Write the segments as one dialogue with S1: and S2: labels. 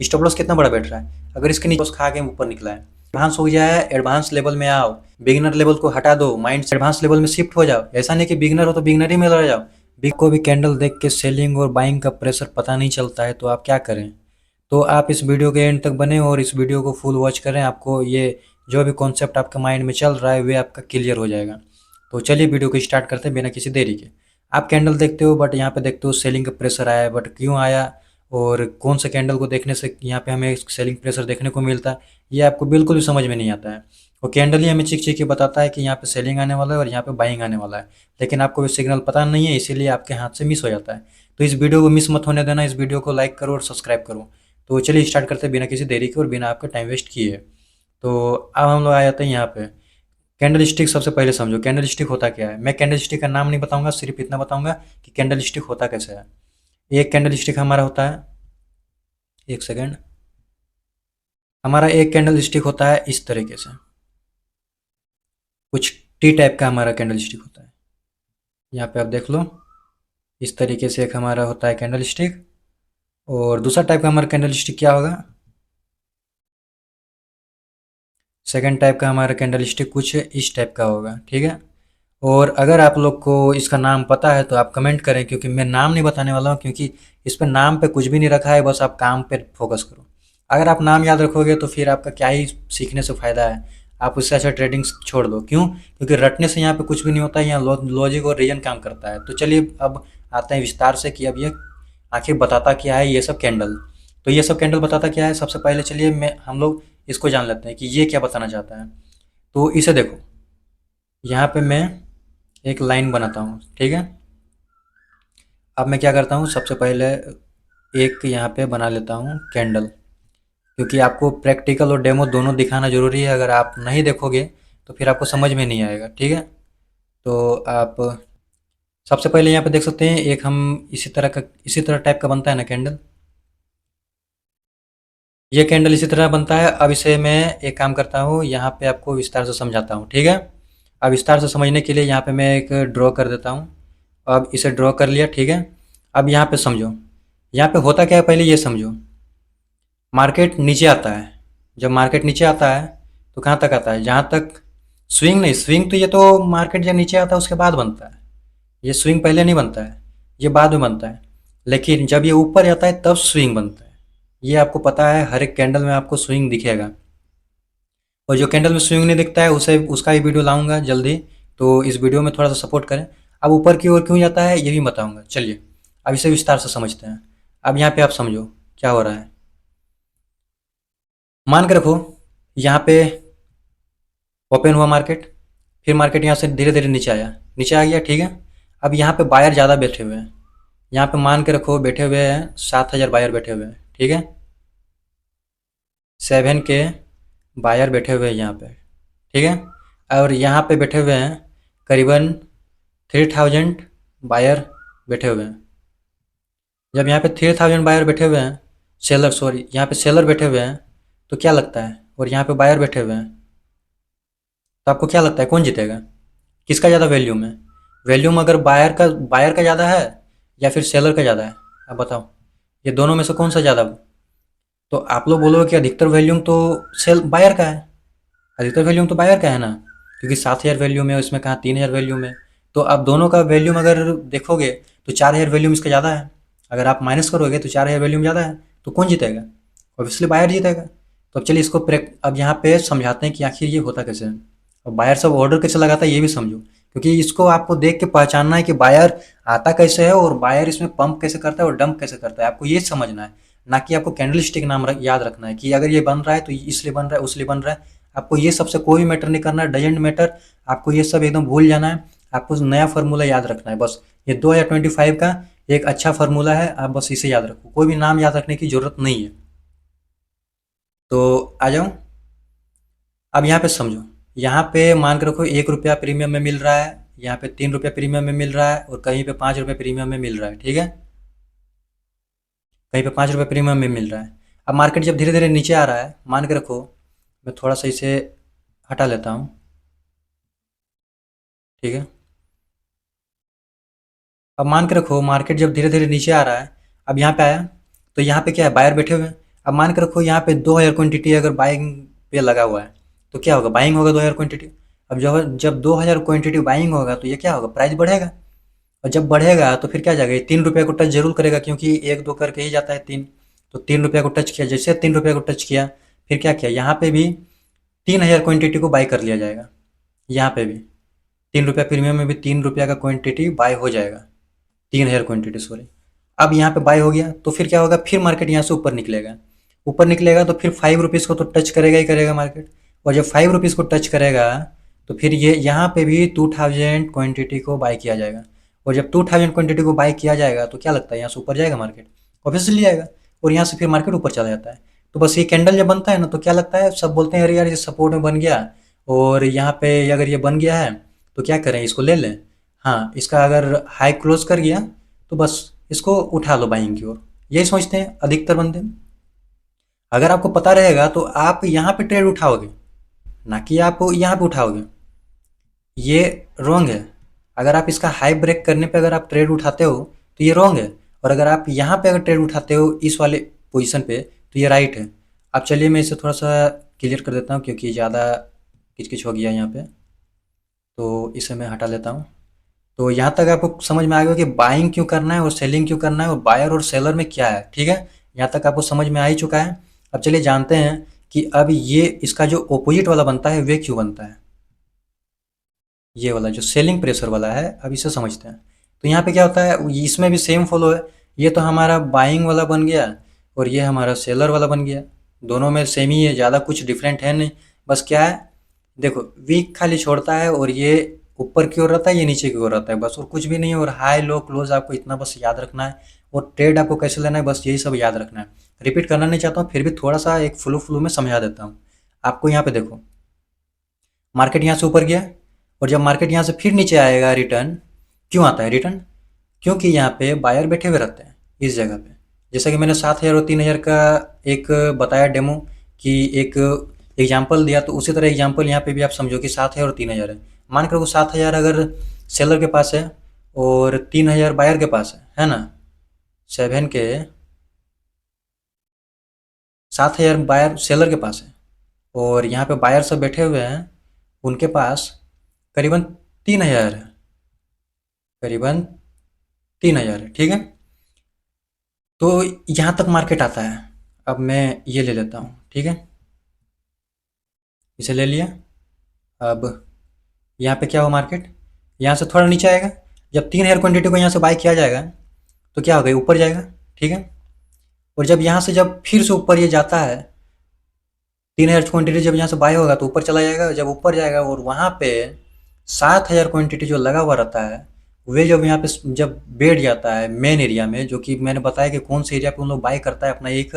S1: Stop loss कितना बड़ा बैठ रहा है, अगर इसके नीचे खा के ऊपर निकला है, एडवांस हो गया है, एडवांस लेवल में आओ, बिगिनर लेवल को हटा दो, माइंड से एडवांस लेवल में शिफ्ट हो जाओ। ऐसा नहीं कि बिगिनर हो तो बिगिनर ही में रह जाओ। बिग को भी कैंडल देख के सेलिंग और बाइंग का प्रेशर पता नहीं चलता है, तो आप क्या करें। तो आप इस वीडियो के एंड तक बने और इस वीडियो को फुल वॉच करें, आपको ये जो भी कॉन्सेप्ट आपके माइंड में चल रहा है वे आपका क्लियर हो जाएगा। तो चलिए वीडियो को स्टार्ट करते हैं बिना किसी देरी के। आप कैंडल देखते हो बट यहाँ पे देखते हो सेलिंग का प्रेशर आया है, बट क्यों आया और कौन से कैंडल को देखने से यहाँ पे हमें सेलिंग प्रेशर देखने को मिलता है, ये आपको बिल्कुल भी समझ में नहीं आता है। और कैंडल ही हमें चिक चिक के बताता है कि यहाँ पे सेलिंग आने वाला है और यहाँ पे बाइंग आने वाला है, लेकिन आपको वो सिग्नल पता नहीं है, इसीलिए आपके हाथ से मिस हो जाता है। तो इस वीडियो को मिस मत होने देना, इस वीडियो को लाइक करो और सब्सक्राइब करो। तो चलिए स्टार्ट करते हैं बिना किसी देरी के और बिना आपका टाइम वेस्ट किए। तो अब हम लोग आ जाते हैं यहाँ पे कैंडल स्टिक। सबसे पहले समझो कैंडल स्टिक होता क्या है। मैं कैंडल स्टिक का नाम नहीं बताऊंगा, सिर्फ इतना बताऊंगा कि कैंडल स्टिक होता कैसे है। एक कैंडल स्टिक हमारा होता है, एक सेकेंड, हमारा एक कैंडल स्टिक होता है इस तरीके से, कुछ टी टाइप का हमारा कैंडल स्टिक होता है। यहाँ पे आप देख लो, इस तरीके से एक हमारा होता है कैंडल स्टिक। और दूसरा टाइप का हमारा कैंडल स्टिक क्या होगा, सेकंड टाइप का हमारा कैंडल स्टिक कुछ इस टाइप का होगा, ठीक है। और अगर आप लोग को इसका नाम पता है तो आप कमेंट करें, क्योंकि मैं नाम नहीं बताने वाला हूँ, क्योंकि इस पर नाम पे कुछ भी नहीं रखा है, बस आप काम पे फोकस करो। अगर आप नाम याद रखोगे तो फिर आपका क्या ही सीखने से फ़ायदा है, आप उससे अच्छा ट्रेडिंग छोड़ दो। क्यों? क्योंकि रटने से यहाँ पे कुछ भी नहीं होता है, यहाँ लॉजिक और रीजन काम करता है। तो चलिए अब आते हैं विस्तार से कि अब ये आखिर बताता क्या है ये सब कैंडल। तो ये सब कैंडल बताता क्या है, सबसे पहले चलिए मैं हम लोग इसको जान लेते हैं कि ये क्या बताना चाहता है। तो इसे देखो, यहाँ पे मैं एक लाइन बनाता हूँ, ठीक है। अब मैं क्या करता हूँ, सबसे पहले एक यहाँ पे बना लेता हूँ कैंडल, क्योंकि आपको प्रैक्टिकल और डेमो दोनों दिखाना ज़रूरी है। अगर आप नहीं देखोगे तो फिर आपको समझ में नहीं आएगा, ठीक है। तो आप सबसे पहले यहाँ पे देख सकते हैं, एक हम इसी तरह टाइप का बनता है ना कैंडल, ये कैंडल इसी तरह बनता है। अब इसे मैं एक काम करता हूँ, यहाँ पे आपको विस्तार से समझाता हूँ, ठीक है। अब विस्तार से समझने के लिए यहाँ पे मैं एक ड्रॉ कर देता हूँ। अब इसे ड्रॉ कर लिया, ठीक है। अब यहाँ पे समझो, यहाँ पे होता क्या है पहले ये समझो। मार्केट नीचे आता है, जब मार्केट नीचे आता है तो कहाँ तक आता है, जहाँ तक स्विंग नहीं, स्विंग तो ये तो मार्केट जब नीचे आता है उसके बाद बनता है, ये स्विंग पहले नहीं बनता है, ये बाद में बनता है। लेकिन जब ये ऊपर जाता है तब स्विंग बनता है। ये आपको पता है, हर एक कैंडल में आपको स्विंग दिखेगा। और जो कैंडल में स्विंग नहीं दिखता है उसे उसका ही वीडियो लाऊंगा जल्दी, तो इस वीडियो में थोड़ा सा सपोर्ट करें। अब ऊपर की ओर क्यों जाता है ये भी बताऊंगा, चलिए अब इसे विस्तार से समझते हैं। अब यहाँ पे आप समझो क्या हो रहा है। मान के रखो यहाँ पे ओपन हुआ मार्केट, फिर मार्केट यहाँ से धीरे धीरे नीचे आया, नीचे आ गया, ठीक है। अब यहाँ पे बायर ज़्यादा बैठे हुए हैं, यहाँ पे मान के रखो बैठे हुए हैं 7,000 बायर बैठे हुए हैं, ठीक है। 7 के बायर बैठे हुए हैं यहाँ पे, ठीक है। और यहाँ पे बैठे हुए हैं करीबन 3,000 बायर बैठे हुए हैं। जब यहाँ पे 3,000 बायर बैठे हुए हैं, सेलर सॉरी, यहाँ पे सेलर बैठे हुए हैं, तो क्या लगता है, और यहाँ पे बायर बैठे हुए हैं, तो आपको क्या लगता है कौन जीतेगा, किसका ज़्यादा वैल्यूम है। वैल्यूम अगर बायर का ज़्यादा है या फिर सेलर का ज़्यादा है, आप बताओ, ये दोनों में से कौन सा ज़्यादा। तो आप लोग बोलोगे कि अधिकतर वैल्यूम तो सेल बायर का है, अधिकतर वैल्यूम तो बायर का है ना, क्योंकि 7,000 वैल्यूम है, उसमें कहाँ 3,000 वैल्यूम है। तो आप दोनों का वैल्यूम अगर देखोगे तो 4,000 वैल्यूम इसका ज़्यादा है। अगर आप माइनस करोगे तो 4,000 वैल्यूम ज़्यादा है, तो कौन जीतेगा, ऑब्वियसली बायर जीतेगा। तो अब चलिए इसको अब यहाँ पे समझाते हैं कि आखिर ये होता कैसे है। और बायर सब ऑर्डर कैसे लगाता है ये भी समझो, क्योंकि इसको आपको देख के पहचानना है कि बायर आता कैसे है और बायर इसमें पंप कैसे करता है और डंप कैसे करता है, आपको ये समझना है। ना कि आपको कैंडल स्टिक नाम याद रखना है कि अगर ये बन रहा है तो इसलिए बन रहा है उसलिए बन रहा है। आपको ये सबसे कोई भी मैटर नहीं करना है, डजेंट मैटर। आपको ये सब एकदम भूल जाना है, आपको नया फार्मूला याद रखना है बस। ये 2025 का एक अच्छा फार्मूला है, आप बस इसे याद रखो, कोई भी नाम याद रखने की जरूरत नहीं है। तो आ जाओ, अब यहाँ पे समझो, यहाँ पे मान के रखो 1 रुपया प्रीमियम में मिल रहा है, यहाँ पे 3 रुपया प्रीमियम में मिल रहा है और कहीं पे 5 रुपये प्रीमियम में मिल रहा है, ठीक है। कहीं पे 5 रुपये प्रीमियम में मिल रहा है। अब मार्केट जब धीरे धीरे नीचे आ रहा है, मान के रखो, मैं थोड़ा सा इसे हटा लेता हूँ, ठीक है। अब मान के रखो मार्केट जब धीरे धीरे नीचे आ रहा है, अब यहाँ पे आया, तो यहाँ पे क्या है, बायर बैठे हुए हैं। अब मान के रखो यहाँ पे 2000 क्वांटिटी अगर बाइंग पे लगा हुआ है तो क्या होगा, बाइंग होगा 2000 क्वांटिटी। अब जब जब 2000 क्वांटिटी बाइंग होगा तो ये क्या होगा, प्राइस बढ़ेगा। और जब बढ़ेगा तो फिर क्या जाएगा, ये 3 रुपये को टच जरूर करेगा, क्योंकि एक दो करके ही जाता है तीन। तो 3 रुपये को टच किया, जैसे 3 रुपये को टच किया फिर क्या किया, यहाँ पे भी 3000 क्वांटिटी को बाई कर लिया जाएगा। यहाँ पे भी 3 रुपया प्रीमियम में भी 3 रुपया का क्वांटिटी बाय हो जाएगा, 3000 क्वांटिटी सॉरी। अब यहाँ पे बाय हो गया तो फिर क्या होगा, फिर मार्केट यहाँ से ऊपर निकलेगा। ऊपर निकलेगा तो फिर 5 रुपीज़ को तो टच करेगा ही करेगा मार्केट। और जब 5 रुपीज़ को टच करेगा तो फिर ये यहाँ पे भी 2000 क्वांटिटी को बाय किया जाएगा। और जब 2000 क्वांटिटी को बाय किया जाएगा तो क्या लगता है, यहाँ से ऊपर जाएगा मार्केट, ऑब्वियसली जाएगा। और यहाँ से फिर मार्केट ऊपर चला जाता है। तो बस ये कैंडल जब बनता है ना तो क्या लगता है, सब बोलते हैं अरे यार ये सपोर्ट में बन गया, और यहाँ पे अगर ये बन गया है तो क्या करें, इसको ले लें। हाँ, इसका अगर हाई क्लोज कर गया तो बस इसको उठा लो बाइंग की ओर, यही सोचते हैं अधिकतर बंदे। अगर आपको पता रहेगा तो आप यहाँ पे ट्रेड उठाओगे, ना कि आप यहाँ पे उठाओगे। ये रॉन्ग है। अगर आप इसका हाई ब्रेक करने पे अगर आप ट्रेड उठाते हो तो ये रॉन्ग है। और अगर आप यहाँ पे अगर ट्रेड उठाते हो इस वाले पोजीशन पे तो ये राइट है। अब चलिए मैं इसे थोड़ा सा क्लियर कर देता हूँ, क्योंकि ज़्यादा किचकिच हो गया यहाँ पे, तो इसे मैं हटा लेता हूँ। तो यहाँ तक आपको समझ में आ गया कि बाइंग क्यों करना है और सेलिंग क्यों करना है और बायर और सेलर में क्या है, ठीक है। यहाँ तक आपको समझ में आ ही चुका है। अब चलिए जानते हैं कि अब ये इसका जो ओपोजिट वाला बनता है वे क्यों बनता है। ये वाला जो सेलिंग प्रेशर वाला है, अब इसे समझते हैं। तो यहाँ पे क्या होता है, इसमें भी सेम फॉलो है। ये तो हमारा बाइंग वाला बन गया और ये हमारा सेलर वाला बन गया। दोनों में सेम ही है, ज़्यादा कुछ डिफरेंट है नहीं। बस क्या है, देखो वीक खाली छोड़ता है और ये ऊपर की ओर रहता है, ये नीचे की ओर रहता है, बस और कुछ भी नहीं है। और हाई लो क्लोज आपको इतना बस याद रखना है, और ट्रेड आपको कैसे लेना है बस यही सब याद रखना है। रिपीट करना नहीं चाहता हूँ, फिर भी थोड़ा सा एक फ्लो फ्लो में समझा देता हूँ आपको। यहाँ पे देखो, मार्केट यहाँ से ऊपर गया और जब मार्केट यहाँ से फिर नीचे आएगा, रिटर्न क्यों आता है, रिटर्न क्योंकि यहाँ पे बायर बैठे हुए रहते हैं इस जगह पे। जैसा कि मैंने 7000 और 3000 का एक बताया डेमो, कि एक एग्जांपल दिया, तो उसी तरह एग्जांपल यहाँ पे भी आप समझो कि 7000 और 3000 है। मान कर वो 7000 अगर सेलर के पास है और 3000 बायर के पास है ना। 7 के 7000 बायर सेलर के पास है और यहाँ पे बायर सब बैठे हुए हैं, उनके पास करीबन 3000 है, करीबन 3000 है, ठीक है। तो यहाँ तक मार्केट आता है। अब मैं ये ले लेता हूँ, ठीक है, इसे ले लिया। अब यहाँ पे क्या हुआ, मार्केट यहाँ से थोड़ा नीचे आएगा। जब 3000 क्वांटिटी को यहाँ से बाय किया जाएगा तो क्या होगा, ये ऊपर जाएगा, ठीक है। और जब यहाँ से जब फिर से ऊपर ये जाता है, 3000 क्वांटिटी जब यहाँ से बाय होगा तो ऊपर चला जाएगा। जब ऊपर जाएगा और वहाँ पे 7000 क्वांटिटी जो लगा हुआ रहता है, वे जब यहाँ पे जब बैठ जाता है मेन एरिया में, जो कि मैंने बताया कि कौन से एरिया पे उन लोग बाय करता है, अपना एक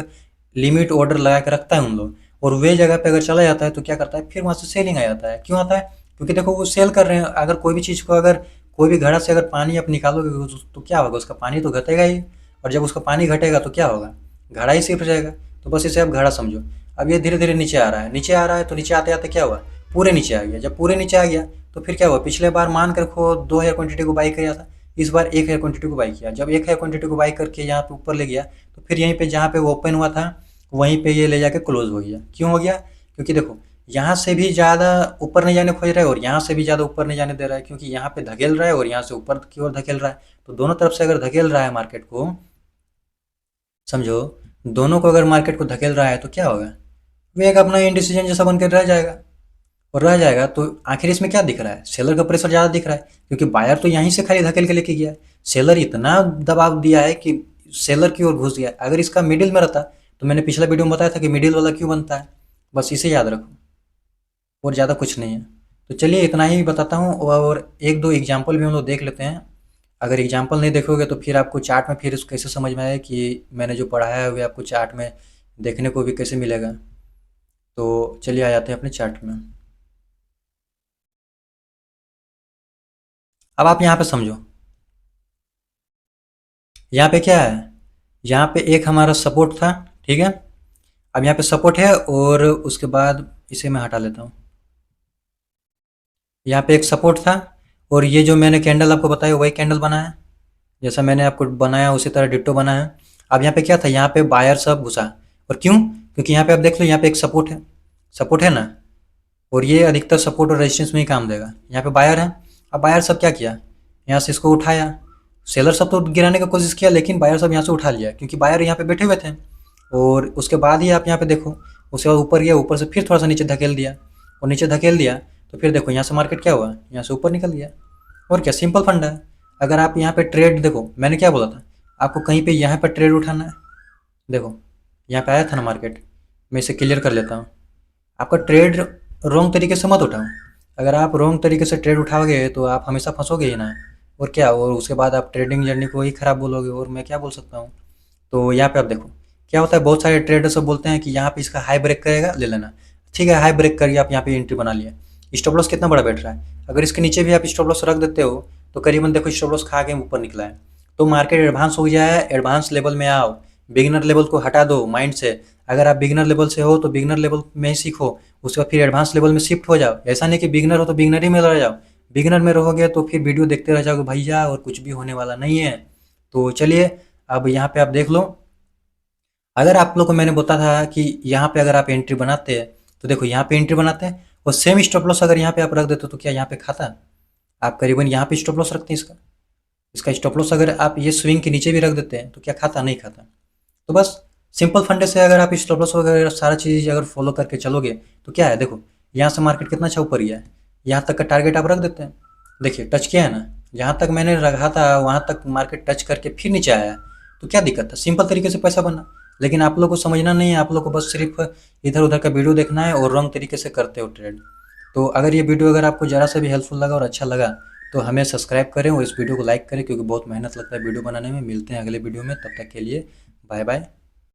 S1: लिमिट ऑर्डर लगा के रखता है उन लोग। और वे जगह पे अगर चला जाता है तो क्या करता है, फिर वहाँ से सेलिंग आ जाता है। क्यों आता है, क्योंकि देखो वो सेल कर रहे हैं। अगर कोई भी चीज़ को, अगर कोई भी घड़ा से अगर पानी आप निकालोगे तो क्या होगा, उसका पानी तो घटेगा ही। और जब उसका पानी घटेगा तो क्या होगा, घड़ा ही सिर्फ जाएगा। तो बस इसे आप घड़ा समझो। अब ये धीरे धीरे नीचे आ रहा है, नीचे आ रहा है, तो नीचे आते आते क्या हुआ, पूरे नीचे आ गया। जब पूरे नीचे आ गया तो फिर क्या हुआ, पिछले बार मान कर रखो 2000 क्वांटिटी को बाई किया था, इस बार 1000 क्वांटिटी को बाई किया। जब 1000 क्वांटिटी को बाई करके यहाँ पे ऊपर ले गया तो फिर यहीं पे जहाँ पे वो ओपन हुआ था वहीं पे ये ले जाके क्लोज हो गया। क्यों हो गया, क्योंकि देखो यहाँ से भी ज़्यादा ऊपर नहीं जाने खोज रहा है और यहाँ से भी ज़्यादा ऊपर नहीं जाने दे रहा है, क्योंकि यहाँ पे धकेल रहा है और यहाँ से ऊपर की ओर धकेल रहा है। तो दोनों तरफ से अगर धकेल रहा है मार्केट को, समझो दोनों को अगर मार्केट को धकेल रहा है तो क्या होगा, वो एक अपना इनडिसीजन जैसा बनकर रह जाएगा। और रह जाएगा तो आखिर इसमें क्या दिख रहा है, सेलर का प्रेशर ज़्यादा दिख रहा है, क्योंकि बायर तो यहीं से खाली धकेल के लेके गया है। सेलर इतना दबाव दिया है कि सेलर की ओर घुस गया है। अगर इसका मिडिल में रहता तो मैंने पिछला वीडियो में बताया था कि मिडिल वाला क्यों बनता है, बस इसे याद रखो और ज़्यादा कुछ नहीं है। तो चलिए इतना ही बताता हूँ और एक दो एग्जाम्पल भी हम लोग देख लेते हैं। अगर एग्जाम्पल नहीं देखोगे तो फिर आपको चार्ट में फिर कैसे समझ में आए कि मैंने जो पढ़ाया है वो आपको चार्ट में देखने को भी कैसे मिलेगा। तो चलिए आ जाते हैं अपने चार्ट में। अब आप यहाँ पे समझो, यहाँ पे क्या है, यहाँ पे एक हमारा सपोर्ट था, ठीक है। अब यहाँ पे सपोर्ट है और उसके बाद इसे मैं हटा लेता हूँ। यहाँ पे एक सपोर्ट था और ये जो मैंने कैंडल आपको बताया वही कैंडल बना है, जैसा मैंने आपको बनाया उसी तरह डिट्टो बना है। अब यहाँ पे क्या था, यहाँ पे बायर सब घुसा और क्यों? क्योंकि यहाँ पे आप देख लो, यहाँ पे एक सपोर्ट है ना, और ये अधिकतर सपोर्ट और रेजिस्टेंस में ही काम देगा। यहाँ पे बायर है, अब बायर सब क्या किया, यहाँ से इसको उठाया। सेलर सब तो गिराने का कोशिश किया, लेकिन बायर सब यहाँ से उठा लिया, क्योंकि बायर यहाँ पे बैठे हुए थे। और उसके बाद ही आप यहाँ पे देखो, उसके बाद ऊपर गया, ऊपर से फिर थोड़ा सा नीचे धकेल दिया, और नीचे धकेल दिया तो फिर देखो यहाँ से मार्केट क्या हुआ, यहाँ से ऊपर निकल गया। और क्या, सिंपल फंडा है। अगर आप यहाँ पे ट्रेड देखो, मैंने क्या बोला था आपको, कहीं पे यहाँ पर ट्रेड उठाना है। देखो यहाँ पे आया था ना मार्केट, मैं इसे क्लियर कर लेता हूँ। आपका ट्रेड रॉन्ग तरीके से मत उठाओ। अगर आप रॉन्ग तरीके से ट्रेड उठाओगे तो आप हमेशा फंसोगे ही ना। और क्या, और उसके बाद आप ट्रेडिंग जर्नी को ही खराब बोलोगे, और मैं क्या बोल सकता हूँ। तो यहाँ पे आप देखो क्या होता है, बहुत सारे ट्रेडर सब बोलते हैं कि यहाँ पे इसका हाई ब्रेक करेगा, ले लेना। ठीक है, हाई ब्रेक करके आप यहाँ पे एंट्री बना लिया। स्टॉप लॉस कितना बड़ा बैठ रहा है, अगर इसके नीचे भी आप स्टॉप लॉस रख देते हो तो करीबन देखो स्टॉप लॉस खा के ऊपर निकला है। तो मार्केट एडवांस हो गया है, एडवांस लेवल में आओ। बिगिनर लेवल को हटा दो माइंड से। अगर आप बिगिनर लेवल से हो तो बिगिनर लेवल में ही सीखो, उसके बाद फिर एडवांस लेवल में शिफ्ट हो जाओ। ऐसा नहीं कि बिगिनर हो तो बिगिनर ही में रह जाओ। बिगिनर में रहोगे तो फिर वीडियो देखते रह जाओगे भैया, और कुछ भी होने वाला नहीं है। तो चलिए, अब यहाँ पे आप देख लो। अगर आप लोग को मैंने बताया था कि यहाँ पे अगर आप एंट्री बनाते हैं, तो देखो यहाँ पे एंट्री बनाते हैं, और सेम स्टॉप लॉस अगर यहाँ पे आप रख देते हो तो क्या यहाँ पे खाता? आप करीबन यहाँ पे स्टॉप लॉस रखते हैं इसका। इसका स्टॉप लॉस अगर आप ये स्विंग के नीचे भी रख देते हैं तो क्या खाता? नहीं खाता। तो बस सिंपल फंडे से अगर आप स्टॉप लॉस वगैरह सारा चीज़ अगर फॉलो करके चलोगे तो क्या है, देखो यहाँ से मार्केट कितना अच्छा ऊपर गया है। यहाँ तक का टारगेट आप रख देते हैं। देखिए टच किया है ना, जहाँ तक मैंने रखा था वहाँ तक मार्केट टच करके फिर नीचे आया। तो क्या दिक्कत था, सिंपल तरीके से पैसा बना। लेकिन आप लोग को समझना नहीं है, आप लोग को बस सिर्फ इधर उधर का वीडियो देखना है, और रॉन्ग तरीके से करते हो ट्रेड। तो अगर ये वीडियो अगर आपको ज़रा सा भी हेल्पफुल लगा और अच्छा लगा तो हमें सब्सक्राइब करें और इस वीडियो को लाइक करें, क्योंकि बहुत मेहनत लगता है वीडियो बनाने में। मिलते हैं अगले वीडियो में, तब तक के लिए बाय बाय।